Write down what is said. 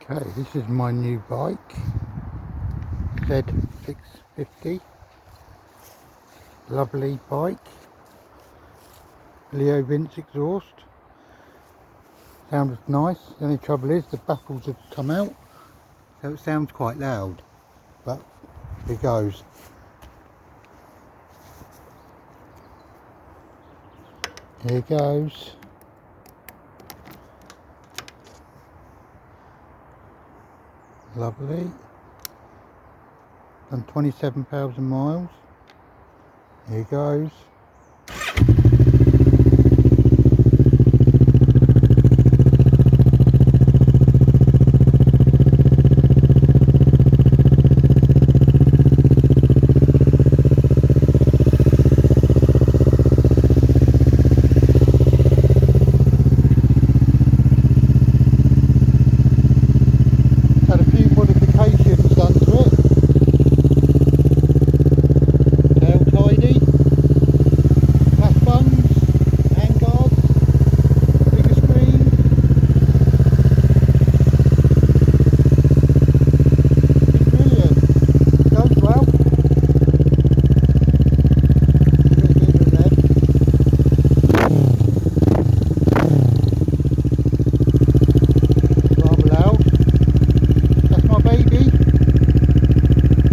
Okay, this is my new bike, Z650, lovely bike, Leo Vince exhaust, sounds nice. The only trouble is the baffles have come out, so it sounds quite loud, but it goes. Here goes. Lovely. Done 27,000 miles. Here goes.